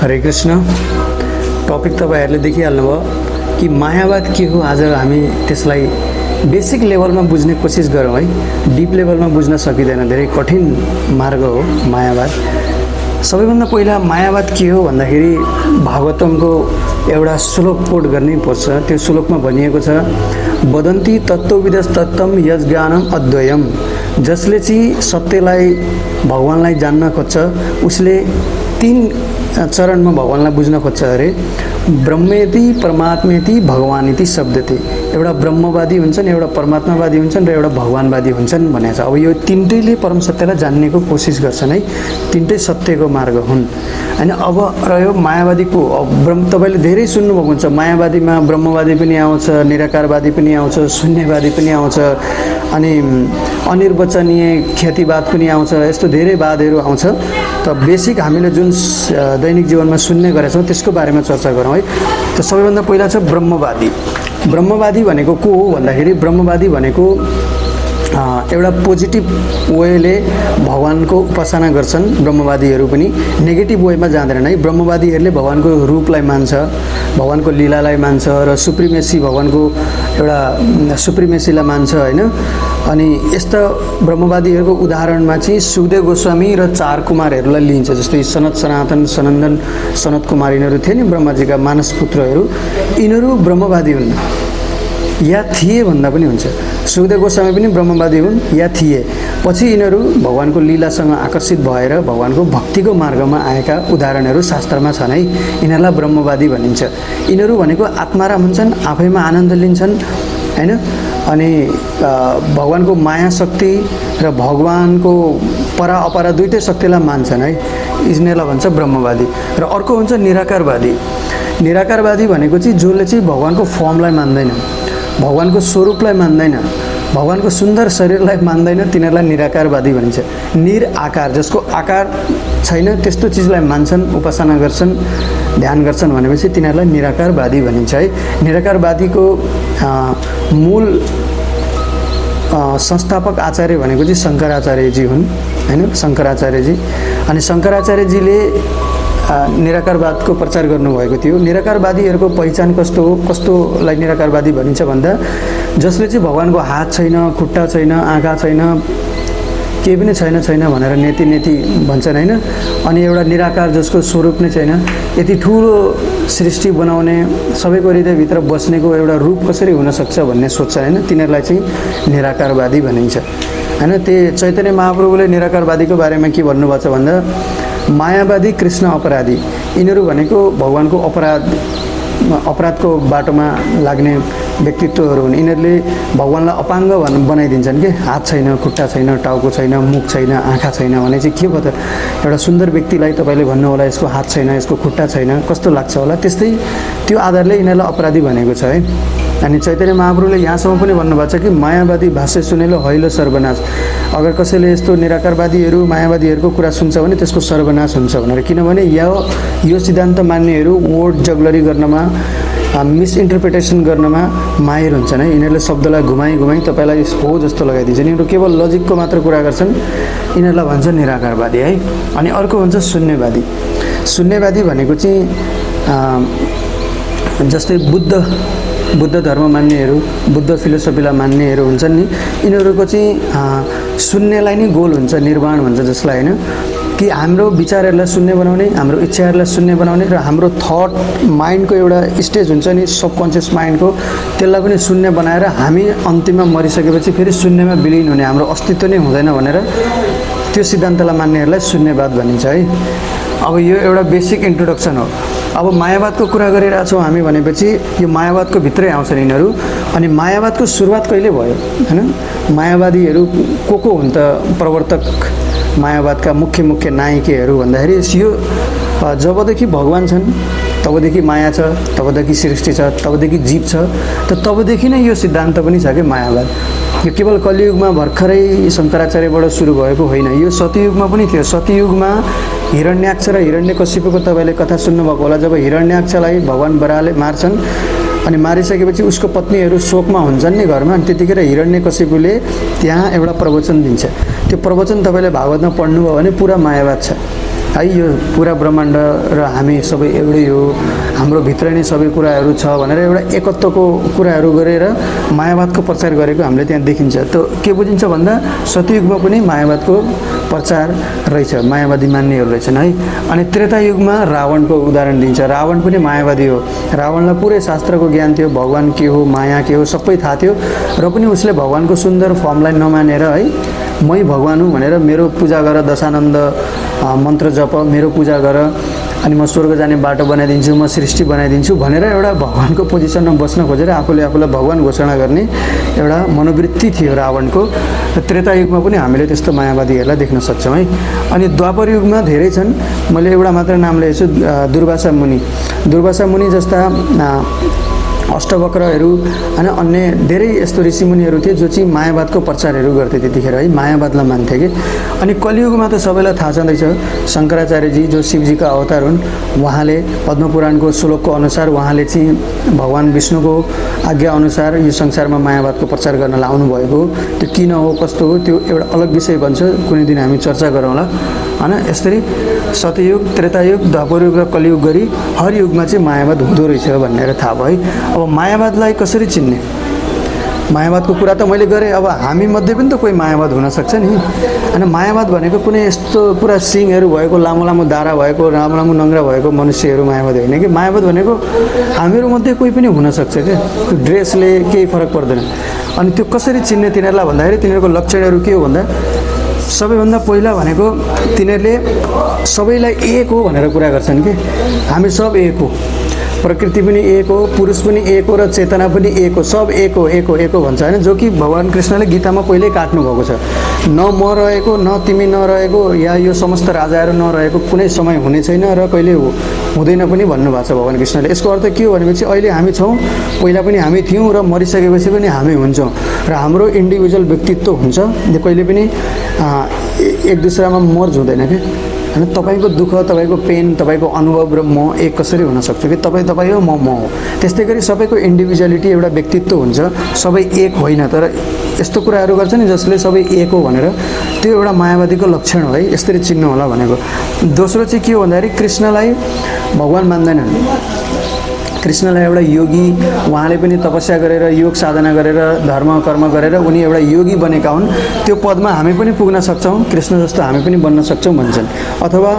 हरे कृष्ण। टपिक तपाईहरुले देखिहाल्नुभयो कि मायावाद के हो। आज हामी त्यसलाई बेसिक लेभलमा बुझ्ने कोसिस गरौँ है। डीप लेभलमा बुझ्न सकिदैन, धेरै कठिन मार्ग हो मायावाद। सबैभन्दा पहिला मायावाद के हो भन्दाखेरि भागवतमको एउटा श्लोक कोट गर्नै पर्छ। त्यो श्लोकमा भनिएको छ, वदन्ति तत्त्वविदस्तत्त्वं यज्ञानम अद्वयम। जसले चाहिँ सत्यलाई भगवानलाई जान्न खोज्छ उसले तीन चरणमा भगवानलाई बुझ्न खोज्छ अरे। ब्रह्मेति परमात्मेति भगवानिति शब्दति। एउटा ब्रह्मवादी हुन्छन्, एउटा परमात्मावादी हुन्छन् र एउटा भगवानवादी हुन्छन् भनेको छ। अब यो तीनटैले परम सत्यलाई जान्नेको कोसिस गर्छन् है। तीनटै सत्यको मार्ग हुन् हैन। अब रह्यो मायावादीको। तपाईले धेरै सुन्नुभएको हुन्छ, मायावादीमा ब्रह्मवादी पनि आउँछ, निराकारवादी पनि आउँछ, शून्यवादी पनि आउँछ, अनि अनिर्वचनीय ख्यातिवाद पनि आउँछ। यस्तो धेरै वादहरू आउँछ। त बेसिक हामीले जुन दैनिक जीवनमा सुन्ने गरेछौँ त्यसको बारेमा चर्चा गरौँ है। त सबैभन्दा पहिला छ ब्रह्मवादी। ब्रह्मवादी भनेको को हो भन्दाखेरि ब्रह्मवादी भनेको एउटा पोजिटिभ वेले भगवानको उपासना गर्छन्। ब्रह्मवादीहरू पनि नेगेटिभ वेमा जाँदैनन् है। ब्रह्मवादीहरूले भगवानको रूपलाई मान्छ, भगवानको लीलालाई मान्छ र सुप्रिमेसी, भगवानको एउटा सुप्रिमेसीलाई मान्छ हैन। अनि यस्ता ब्रह्मवादीहरूको उदाहरणमा चाहिँ सुखदेव गोस्वामी र चार कुमारहरूलाई लिइन्छ। जस्तै सनत, सनातन, सनन्दन, सनत कुमार यिनीहरू थिए नि ब्रह्माजीका मानस पुत्रहरू। यिनीहरू ब्रह्मवादी हुन् या थिए भन्दा पनि हुन्छ। सुखदेव गोस्वामी पनि ब्रह्मवादी हुन् या थिए। पछि यिनीहरू भगवानको लीलासँग आकर्षित भएर भगवानको भक्तिको मार्गमा आएका उदाहरणहरू शास्त्रमा छन् है। यिनीहरूलाई ब्रह्मवादी भनिन्छ। यिनीहरू भनेको आत्माराम हुन्छन्, आफैमा आनन्द लिन्छन् हैन। अनि भगवानको माया शक्ति र भगवानको परा अपरा दुईटै शक्तिलाई मान्छन् है। यिनीहरूलाई भन्छ ब्रह्मवादी। र अर्को हुन्छ निराकारवादी। निराकारवादी भनेको चाहिँ जसले चाहिँ भगवानको फर्मलाई मान्दैन, भगवानको स्वरूपलाई मान्दैन, भगवानको सुन्दर शरीरलाई मान्दैन, तिनीहरूलाई निराकारवादी भनिन्छ। निराकार, जसको आकार छैन त्यस्तो चिजलाई मान्छन्, उपासना गर्छन्, ध्यान गर्छन् भनेपछि तिनीहरूलाई निराकारवादी भनिन्छ है। निराकारवादीको मूल संस्थापक आचार्य भनेको चाहिँ शङ्कराचार्यजी हुन् हैन। शङ्कराचार्यजी। अनि शङ्कराचार्यजीले निराकारवादको प्रचार गर्नुभएको थियो। निराकारवादीहरूको पहिचान कस्तो हो, कस्तोलाई निराकारवादी भनिन्छ भन्दा जसले चाहिँ भगवानको हात छैन, खुट्टा छैन, आँखा छैन, केही पनि छैन भनेर नेति नेति भन्छन् हैन। अनि एउटा निराकार जसको स्वरूप नै छैन, यति ठुलो सृष्टि बनाउने, सबैको हृदयभित्र बस्नेको एउटा रूप कसरी हुन सक्छ भन्ने सोच्छन् हैन। तिनीहरूलाई चाहिँ निराकारवादी भनिन्छ हैन। त्यो चैतन्य महाप्रभुले निराकारवादीको बारेमा के भन्नुभएको छ भन्दा मायावादी कृष्ण अपराधी। यिनीहरू भनेको भगवानको अपराधको बाटोमा लाग्ने व्यक्तित्वहरू हुन्। यिनीहरूले भगवानलाई अपाङ्ग बनाइदिन्छन् कि हात छैन, खुट्टा छैन, टाउको छैन, मुख छैन, आँखा छैन भने चाहिँ के भयो त। एउटा सुन्दर व्यक्तिलाई तपाईँले भन्नु होला यसको हात छैन, यसको खुट्टा छैन, कस्तो लाग्छ होला। त्यस्तै त्यो आधारले यिनीहरूलाई अपराधी भनेको छ है। अनि चैतन्य महाप्रभुले यहाँसम्म पनि भन्नुभएको छ कि मायावादी भाष्य सुनेलो हैलो सर्वनाश। अगर कसैले यस्तो निराकारवादीहरू, मायावादीहरूको कुरा सुन्छ भने त्यसको सर्वनाश हुन्छ भनेर। किनभने यो सिद्धान्त मान्नेहरू वर्ड जगलरी गर्नमा, मिसइन्टरप्रिटेसन गर्नमा माहिर हुन्छन् है। यिनीहरूले शब्दलाई घुमाई तपाईँलाई हो जस्तो लगाइदिन्छन्। यिनीहरू केवल लजिकको मात्र कुरा गर्छन्। यिनीहरूलाई भन्छ निराकारवादी है। अनि अर्को हुन्छ शून्यवादी। शून्यवादी भनेको चाहिँ जस्तै बुद्ध धर्म मान्नेहरू, बुद्ध फिलोसफीलाई मान्नेहरू हुन्छन् नि, यिनीहरूको चाहिँ शून्यलाई नै गोल हुन्छ, निर्वाण भन्छ जसलाई हैन। कि हाम्रो विचारहरूलाई शून्य बनाउने, हाम्रो इच्छाहरूलाई शून्य बनाउने र हाम्रो थट माइन्डको एउटा स्टेज हुन्छ नि सबकन्सियस माइन्डको, त्यसलाई पनि शून्य बनाएर हामी अन्तिममा मरिसकेपछि फेरि शून्यमा विलिन हुने, हाम्रो अस्तित्व नै हुँदैन भनेर त्यो सिद्धान्तलाई मान्नेहरूलाई शून्यवाद भनिन्छ है। अब यो एउटा बेसिक इन्ट्रोडक्सन हो। अब मायावादको कुरा गरिरहेछौँ हामी भनेपछि यो मायावादको भित्रै आउँछन् यिनीहरू। अनि मायावादको सुरुवात कहिले भयो हैन। मायावादीहरू को हुन् त प्रवर्तक मायावादका मुख्य नायिकाहरू भन्दाखेरि यो जबदेखि भगवान छन् तबदेखि माया छ, तबदेखि सृष्टि छ, तबदेखि जीव छ, त तबदेखि नै यो सिद्धान्त पनि छ कि मायावाद। यो केवल कलियुगमा भर्खरै शङ्कराचार्यबाट सुरु भएको होइन, यो सतयुगमा पनि थियो। सतयुगमा हिरण्याक्ष र हिरण्यकशिपुको तपाईँले कथा सुन्नुभएको होला। जब हिरण्याक्षलाई भगवान बराहले मार्छन् अनि मारिसकेपछि उसको पत्नीहरू शोकमा हुन्छन् नि घरमा, अनि त्यतिखेर हिरण्यकशिपुले त्यहाँ एउटा प्रवचन दिन्छ। त्यो प्रवचन तपाईँले भागवतमा पढ्नुभयो भने पुरा मायावाद छ। है यो पुरा ब्रह्माण्ड र हामी सबै एउटै हो, हाम्रो भित्र नै सबै कुराहरू छ भनेर एउटा एकत्वको कुराहरू गरेर मायावादको प्रचार गरेको हामीले त्यहाँ देखिन्छ। त के बुझिन्छ भन्दा सत्ययुगमा पनि मायावादको प्रचार रहेछ, मायावादी मान्नेहरू रहेछन् है। अनि त्रेता युगमा रावणको उदाहरण दिन्छ। रावण पनि मायावादी हो। रावणलाई पुरै शास्त्रको ज्ञान थियो, भगवान के हो, माया के हो सबै थाहा थियो, र पनि उसले भगवानको सुन्दर फर्मलाई नमानेर है मै भगवान हुँ भनेर मेरो पूजा गर, दशानन्द मन्त्र जप, मेरो पूजा गर, अनि म स्वर्ग जाने बाटो बनाइदिन्छु, म सृष्टि बनाइदिन्छु भनेर एउटा भगवानको पोजिसनमा बस्न खोजेर आफूले आफूलाई भगवान घोषणा गर्ने एउटा मनोवृत्ति थियो रावणको। त्रेता युगमा पनि हामीले त्यस्तो मायावादीहरूलाई देख्न सक्छौँ है। अनि द्वापर युगमा धेरै छन्, मैले एउटा मात्र नाम लिएको छु, दुर्वासा मुनि। दुर्वासा मुनि जस्ता अष्टवक्रहरू होइन अन्य धेरै यस्तो ऋषिमुनिहरू थिए जो चाहिँ मायावादको प्रचारहरू गर्थे त्यतिखेर है, मायावादलाई मान्थे कि। अनि कलियुगमा त सबैलाई थाहा छँदैछ, शङ्कराचार्यजी जो शिवजीका अवतार हुन्, उहाँले पद्मपुराणको श्लोकको अनुसार उहाँले चाहिँ भगवान विष्णुको आज्ञा अनुसार यो संसारमा मायावादको प्रचार गर्नलाई आउनुभएको। त्यो किन हो, कस्तो हो, त्यो एउटा अलग विषय बन्छ, कुनै दिन हामी चर्चा गरौँला होइन। यसरी सत्ययुग, त्रेतायुग, द्वापरयुग र कलियुग गरी हर युगमा चाहिँ मायावाद हुँदो रहेछ भनेर थाहा भयो है। अब मायावादलाई कसरी चिन्ने, मायावादको कुरा त मैले गरेँ। अब हामी मध्ये पनि त कोही मायावाद हुनसक्छ नि। अनि मायावाद भनेको कुनै यस्तो पुरा सिङहरू भएको, लामो लामो दारा भएको, लामो लामो नङ्ग्रा भएको मनुष्यहरू मायावाद होइन कि। मायावाद भनेको हामीहरूमध्ये कोही पनि हुनसक्छ क्या, त्यो ड्रेसले केही फरक पर्दैन। अनि त्यो कसरी चिन्ने तिनीहरूलाई भन्दाखेरि तिनीहरूको लक्षणहरू के हो भन्दा सबैभन्दा पहिला भनेको तिनीहरूले सबैलाई एक हो भनेर कुरा गर्छन् कि हामी सब एक हो, प्रकृति पनि एक हो, पुरुष पनि एक हो र चेतना पनि एक हो, सब एक हो, एक हो, एक हो भन्छ होइन। जो कि भगवान कृष्णले गीतामा पहिल्यै काट्नु भएको छ। न म रहेको, न तिमी नरहेको, या यो समस्त राजाहरू नरहेको कुनै समय हुने छैन र कहिले हुँदैन पनि भन्नुभएको छ भगवान कृष्णले। यसको अर्थ के हो भनेपछि अहिले हामी छौँ, पहिला पनि हामी थियौँ र मरिसकेपछि पनि हामी हुन्छौँ र हाम्रो इन्डिभिजुअल व्यक्तित्व हुन्छ, कहिले पनि एक दुसरामा मर्ज हुँदैन क्या होइन। तपाईँको दुःख, तपाईँको पेन, तपाईँको अनुभव र म एक कसरी हुनसक्छ कि तपाईँ हो, म हो। त्यस्तै गरी सबैको इन्डिभिजुअलिटी एउटा व्यक्तित्व हुन्छ, सबै एक होइन। तर यस्तो कुराहरू गर्छ नि जसले सबै एक हो भनेर, त्यो एउटा मायावादीको लक्षण हो है, यसरी चिन्नु होला भनेको। दोस्रो चाहिँ के हो भन्दाखेरि कृष्णलाई भगवान मान्दैनन्। कृष्णलाई एउटा योगी, उहाँले पनि तपस्या गरेर योग साधना गरेर धर्म कर्म गरेर उनी एउटा योगी बनेका हुन्, त्यो पदमा हामी पनि पुग्न सक्छौँ, कृष्ण जस्तो हामी पनि बन्न सक्छौँ भन्छन्। अथवा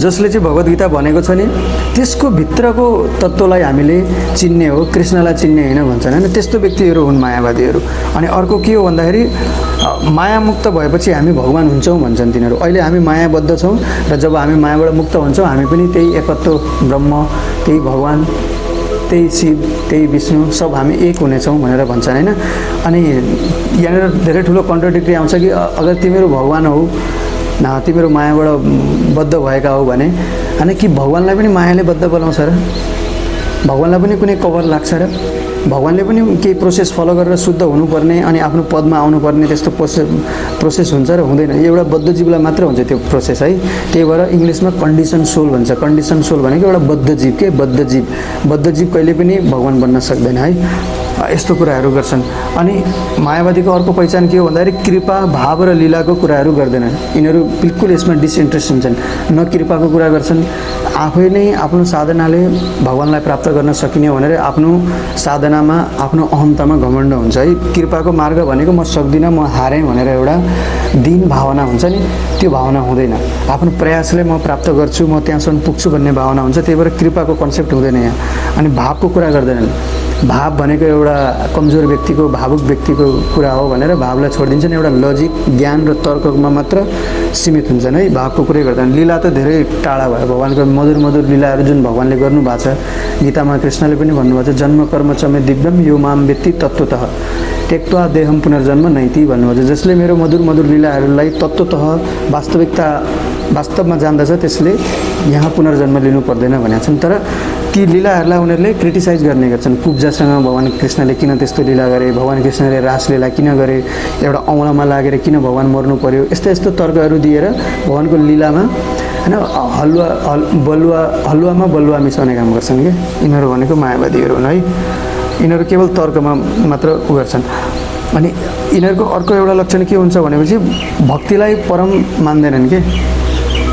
जसले चाहिँ भगवद् गीता भनेको छ नि त्यसको भित्रको तत्त्वलाई हामीले चिन्ने हो, कृष्णलाई चिन्ने होइन भन्छन् होइन। त्यस्तो व्यक्तिहरू हुन् मायावादीहरू। अनि अर्को के हो भन्दाखेरि मायामुक्त भएपछि हामी भगवान हुन्छौँ भन्छन् तिनीहरू। अहिले हामी मायाबद्ध छौँ र जब हामी मायाबाट मुक्त हुन्छौँ हामी पनि त्यही एकत्व ब्रह्म, त्यही भगवान, त्यही शिव, त्यही विष्णु, सब हामी एक हुनेछौँ भनेर भन्छन् होइन। अनि यहाँनिर धेरै ठुलो कन्ट्राडिक्टी आउँछ कि अगर तिमीहरू भगवान हौ, तिमीहरू मायाबाट बद्ध भएका हो भने होइन, कि भगवानलाई पनि मायाले बद्ध बनाउँछ र भगवानलाई पनि कुनै कभर लाग्छ र भगवानले पनि केही प्रोसेस फलो गरेर शुद्ध हुनुपर्ने अनि आफ्नो पदमा आउनुपर्ने त्यस्तो प्रोसेस हुन्छ र हुँदैन। एउटा बद्ध जीवलाई मात्र हुन्छ त्यो प्रोसेस है। त्यही भएर इङ्ग्लिसमा कन्डिसन सोल भन्छ। कन्डिसन सोल भनेको एउटा बद्ध जीव के, बद्ध जीव। बद्ध जीव कहिले पनि भगवान बन्न सक्दैन है। यस्तो कुराहरू गर्छन्। अनि मायावादीको अर्को पहिचान के हो भन्दाखेरि कृपा, भाव र लीलाको कुराहरू गर्दैनन् यिनीहरू। बिल्कुल यसमा डिसइन्ट्रेस्ट हुन्छन्, न कृपाको कुरा गर्छन्। आफै नै आफ्नो साधनाले भगवानलाई प्राप्त गर्न सकिने भनेर आफ्नो साधनामा, आफ्नो अहमतामा घमण्ड हुन्छ है। कृपाको मार्ग भनेको म सक्दिनँ, म हारेँ भनेर एउटा दीन भावना हुन्छ नि, त्यो भावना हुँदैन। आफ्नो प्रयासले म प्राप्त गर्छु, म त्यहाँसम्म पुग्छु भन्ने भावना हुन्छ। त्यही भएर कृपाको कन्सेप्ट हुँदैन यहाँ। अनि भावको कुरा गर्दैनन्। भाव भनेको एउटा कमजोर व्यक्तिको, भावुक व्यक्तिको कुरा हो भनेर भावलाई छोडिदिन्छन्। एउटा लजिक, ज्ञान र तर्कमा मात्र सीमित हुन्छन् है। भावको कुरै गर्दैन। लीला त धेरै टाढा भयो। भगवानको मधुर मधुर लीलाहरू जुन भगवानले गर्नुभएको छ, गीतामा कृष्णले पनि भन्नुभएको छ, जन्म कर्म च मे दिव्यम यो माम व्यक्ति तत्त्वतः त्यक्त्वा देहम पुनर्जन्म नैति भन्नुभएको छ। जसले मेरो मधुर मधुर लीलाहरूलाई तत्त्वतः वास्तवमा जान्दछ त्यसले यहाँ पुनर्जन्म लिनु पर्दैन भनेका छन्। तर ती लीलाहरूलाई उनीहरूले क्रिटिसाइज गर्ने गर्छन्। कुब्जासँग भगवान कृष्णले किन त्यस्तो लीला गरे, भगवान कृष्णले रासलीला किन गरे, एउटा औँलामा लागेर किन भगवान मर्नु पर्यो, यस्तो यस्तो तर्कहरू दिएर भगवानको लीलामा होइन हलुवामा बलुवा मिसाउने काम गर्छन् क्या। यिनीहरू भनेको मायावादीहरू हुन् है। यिनीहरू केवल तर्कमा मात्र गर्छन्। अनि यिनीहरूको अर्को एउटा लक्षण के हुन्छ भनेपछि भक्तिलाई परम मान्दैनन् के।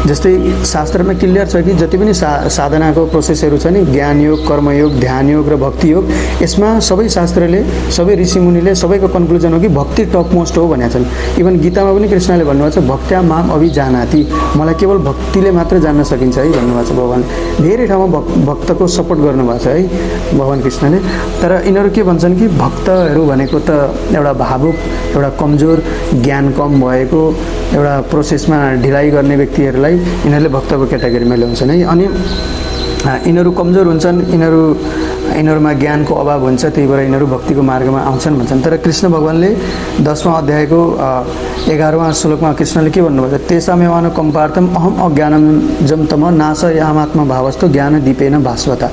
जस्तै शास्त्रमा क्लियर छ कि जति पनि साधनाको प्रोसेसहरू छ नि, ज्ञान योग, कर्मयोग, ध्यान योग र भक्ति योग, यसमा सबै शास्त्रले, सबै ऋषिमुनिले सबैको कन्क्लुजन हो कि भक्ति टप मोस्ट हो भनेका छन्। इभन गीतामा पनि कृष्णले भन्नुभएको छ भक्त्या माम अभिजानाति, मलाई केवल भक्तिले मात्र जान्न सकिन्छ है भन्नुभएको छ भगवान। धेरै ठाउँमा भक्तको सपोर्ट गर्नुभएको छ है भगवान कृष्णले। तर यिनीहरू के भन्छन् कि भक्तहरू भनेको त एउटा भावुक, एउटा कमजोर, ज्ञान कम भएको, एउटा प्रोसेसमा ढिलाइ गर्ने व्यक्तिहरूलाई यिनीहरूले भक्तको क्याटेगोरीमा ल्याउँछन् है। अनि यिनीहरू कमजोर हुन्छन्, यिनीहरूमा ज्ञानको अभाव हुन्छ, त्यही भएर यिनीहरू भक्तिको मार्गमा आउँछन् भन्छन्। तर कृष्ण भगवानले 10वां अध्यायको 11वां श्लोकमा कृष्णले के भन्नुभएको छ, तेषामेवान कम्पार्थम अहम अज्ञानम जम तम नाशयामात्मा भावस्तु ज्ञान दीपेन भास्वता।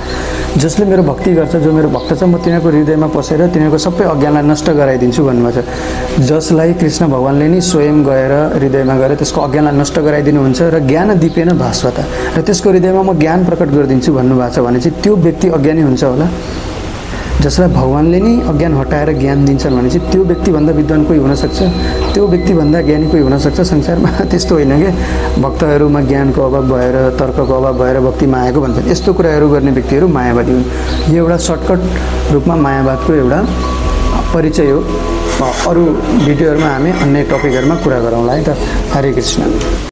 जसले मेरो भक्ति गर्छ, जो मेरो भक्त छ, म तिनीहरूको हृदयमा पसेर तिनीहरूको सबै अज्ञानलाई नष्ट गराइदिन्छु भन्नुभएको छ। जसलाई कृष्ण भगवानले नि स्वयं गएर हृदयमा गएर त्यसको अज्ञानलाई नष्ट गराइदिनुहुन्छ र ज्ञान दीपेन भास्वता, र त्यसको हृदयमा म ज्ञान प्रकट गरिदिन्छु भन्नुभएको छ भने चाहिँ त्यो व्यक्ति अज्ञानी हुन्छ होला। जसलाई भगवानले नि अज्ञान हटाएर ज्ञान दिन्छन् भने चाहिँ त्यो व्यक्तिभन्दा विद्वान कोही हुनसक्छ, त्यो व्यक्तिभन्दा ज्ञानी कोही हुनसक्छ संसारमा? त्यस्तो होइन कि भक्तहरूमा ज्ञानको अभाव भएर, तर्कको अभाव भएर भक्तिमा आएको भन्छन्। यस्तो कुराहरू गर्ने व्यक्तिहरू मायावादी हुन्। यो एउटा सर्टकट रूपमा मायावादको एउटा परिचय हो। अरू भिडियोहरूमा हामी अन्य टपिकहरूमा कुरा गरौँला है त। हरे कृष्ण।